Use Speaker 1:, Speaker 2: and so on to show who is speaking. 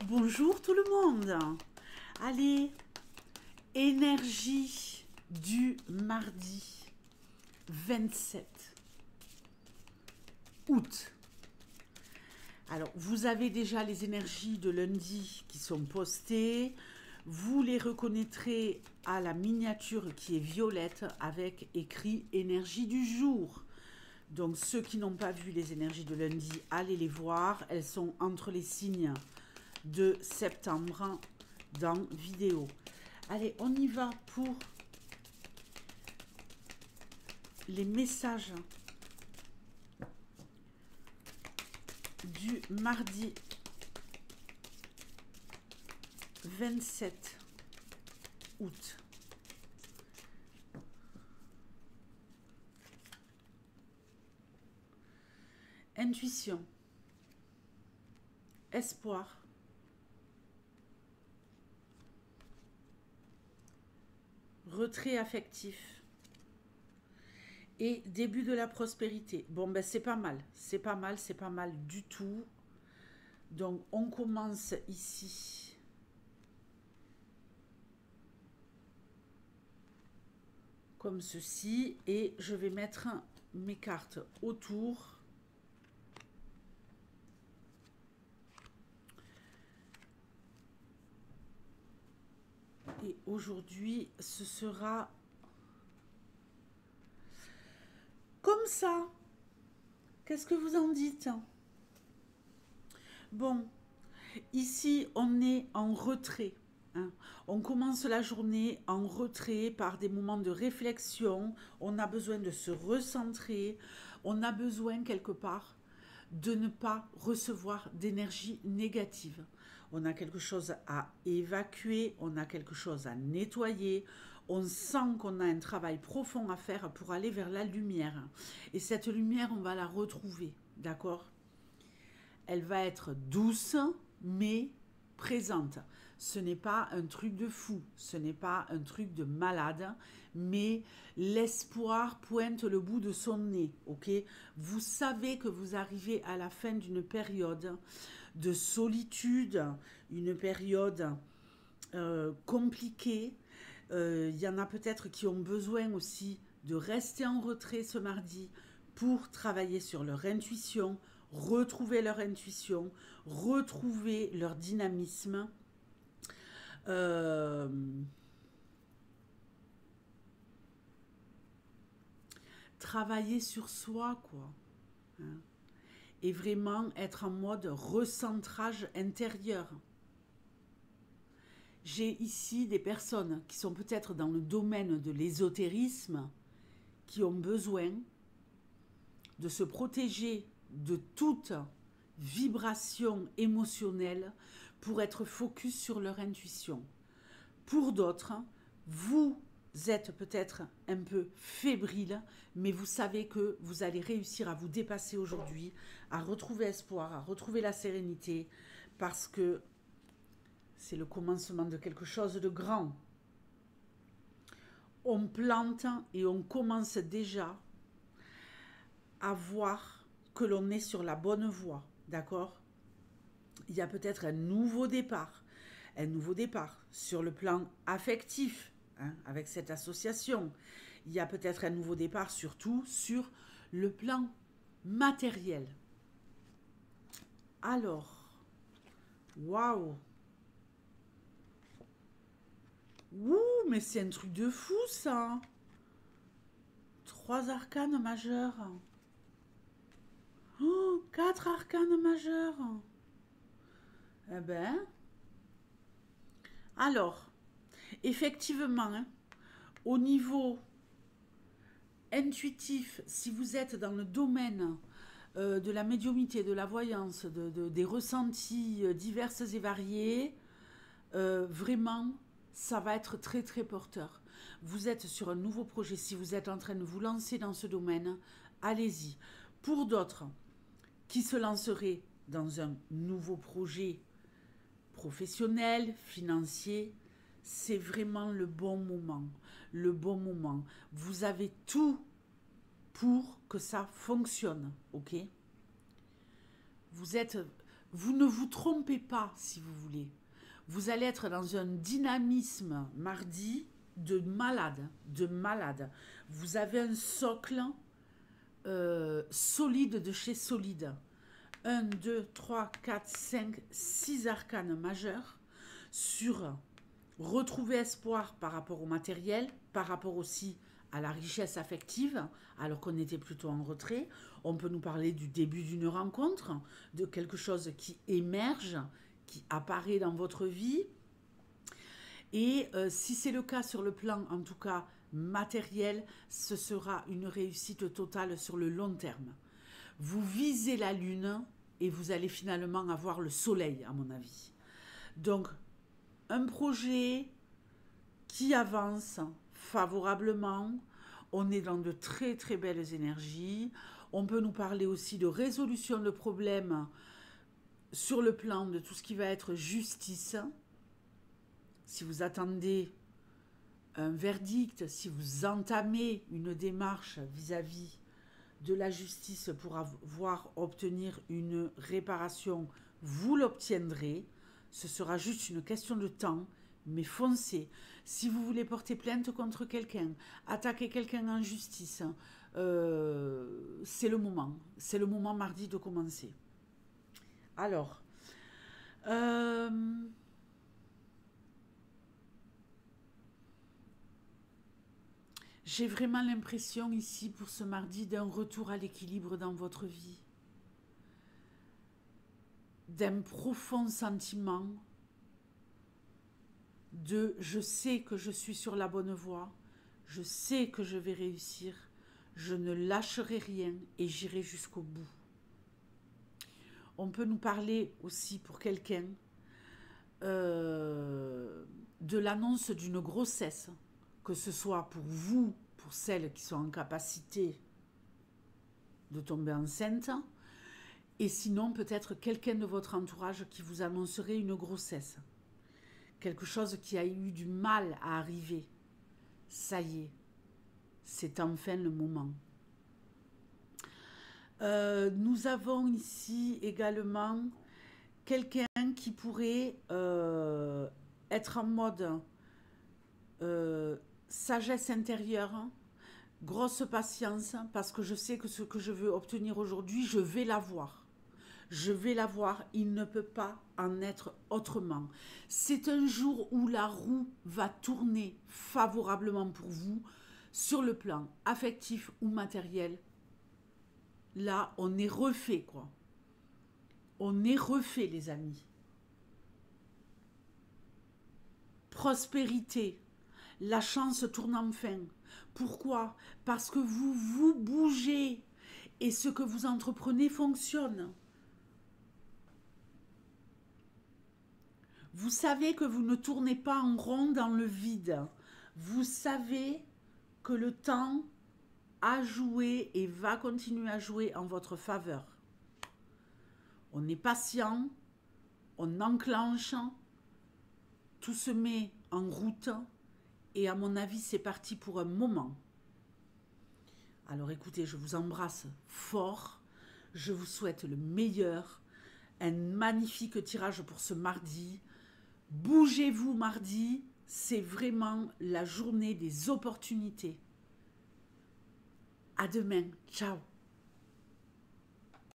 Speaker 1: Bonjour tout le monde. Allez, énergie du mardi 27 août. Alors, vous avez déjà les énergies de lundi qui sont postées. Vous les reconnaîtrez à la miniature qui est violette avec écrit énergie du jour. Donc, ceux qui n'ont pas vu les énergies de lundi, allez les voir. Elles sont entre les signes de septembre dans vidéo. Allez, on y va pour les messages du mardi 27 août. Intuition, espoir, retrait affectif et début de la prospérité. Bon, ben c'est pas mal, c'est pas mal, c'est pas mal du tout. Donc, on commence ici. Comme ceci, et je vais mettre mes cartes autour. Et aujourd'hui, ce sera comme ça. Qu'est-ce que vous en dites? Bon, ici, on est en retrait. Hein. On commence la journée en retrait par des moments de réflexion. On a besoin de se recentrer. On a besoin, quelque part, de ne pas recevoir d'énergie négative. On a quelque chose à évacuer, on a quelque chose à nettoyer, on sent qu'on a un travail profond à faire pour aller vers la lumière. Et cette lumière, on va la retrouver, d'accord? Elle va être douce, mais présente. Ce n'est pas un truc de fou, ce n'est pas un truc de malade, mais l'espoir pointe le bout de son nez, ok? Vous savez que vous arrivez à la fin d'une période de solitude, une période compliquée. Il y en a peut-être qui ont besoin aussi de rester en retrait ce mardi pour travailler sur leur intuition, retrouver leur intuition, retrouver leur dynamisme. Travailler sur soi, quoi. Hein. Et vraiment être en mode recentrage intérieur. J'ai ici des personnes qui sont peut-être dans le domaine de l'ésotérisme, qui ont besoin de se protéger de toute vibration émotionnelle pour être focus sur leur intuition. Pour d'autres, vous êtes peut-être un peu fébrile, mais vous savez que vous allez réussir à vous dépasser aujourd'hui, à retrouver espoir, à retrouver la sérénité, parce que c'est le commencement de quelque chose de grand. On plante et on commence déjà à voir que l'on est sur la bonne voie, d'accord? Il y a peut-être un nouveau départ sur le plan affectif, hein, avec cette association. Il y a peut-être un nouveau départ surtout sur le plan matériel. Alors, waouh! Ouh, mais c'est un truc de fou ça! 3 arcanes majeurs. Oh, 4 arcanes majeurs. Eh ben. Alors, effectivement, hein, au niveau intuitif, si vous êtes dans le domaine de la médiumnité, de la voyance, des ressentis divers et variés, vraiment, ça va être très très porteur. Vous êtes sur un nouveau projet, si vous êtes en train de vous lancer dans ce domaine, allez-y. Pour d'autres qui se lanceraient dans un nouveau projet professionnel, financier, c'est vraiment le bon moment. Le bon moment. Vous avez tout pour que ça fonctionne, ok? Vous êtes Vous ne vous trompez pas, si vous voulez. Vous allez être dans un dynamisme mardi de malade, de malade. Vous avez un socle solide de chez solide. 1, 2, 3, 4, 5, 6 arcanes majeurs sur retrouver espoir par rapport au matériel, par rapport aussi à la richesse affective, alors qu'on était plutôt en retrait. On peut nous parler du début d'une rencontre, de quelque chose qui émerge, qui apparaît dans votre vie. Et si c'est le cas sur le plan, en tout cas matériel, ce sera une réussite totale sur le long terme. Vous visez la lune et vous allez finalement avoir le soleil, à mon avis. Donc, un projet qui avance favorablement, on est dans de très très belles énergies. On peut nous parler aussi de résolution de problèmes sur le plan de tout ce qui va être justice. Si vous attendez un verdict, si vous entamez une démarche vis-à-vis de la justice pour obtenir une réparation, vous l'obtiendrez. Ce sera juste une question de temps, mais foncez. Si vous voulez porter plainte contre quelqu'un, attaquer quelqu'un en justice, c'est le moment. C'est le moment mardi de commencer. Alors, j'ai vraiment l'impression ici pour ce mardi d'un retour à l'équilibre dans votre vie, d'un profond sentiment de je sais que je suis sur la bonne voie, je sais que je vais réussir, je ne lâcherai rien et j'irai jusqu'au bout. On peut nous parler aussi pour quelqu'un de l'annonce d'une grossesse, que ce soit pour vous, pour celles qui sont en capacité de tomber enceinte, et sinon peut-être quelqu'un de votre entourage qui vous annoncerait une grossesse. Quelque chose qui a eu du mal à arriver. Ça y est, c'est enfin le moment. Nous avons ici également quelqu'un qui pourrait être en mode sagesse intérieure, grosse patience, parce que je sais que ce que je veux obtenir aujourd'hui, je vais l'avoir. Je vais l'avoir, il ne peut pas en être autrement. C'est un jour où la roue va tourner favorablement pour vous sur le plan affectif ou matériel. Là, on est refait, quoi. On est refait, les amis. Prospérité. La chance tourne enfin. Pourquoi? Parce que vous bougez et ce que vous entreprenez fonctionne. Vous savez que vous ne tournez pas en rond dans le vide. Vous savez que le temps a joué et va continuer à jouer en votre faveur. On est patient, on enclenche, tout se met en route et à mon avis c'est parti pour un moment. Alors écoutez, je vous embrasse fort, je vous souhaite le meilleur, un magnifique tirage pour ce mardi. Bougez-vous mardi, c'est vraiment la journée des opportunités. À demain, ciao.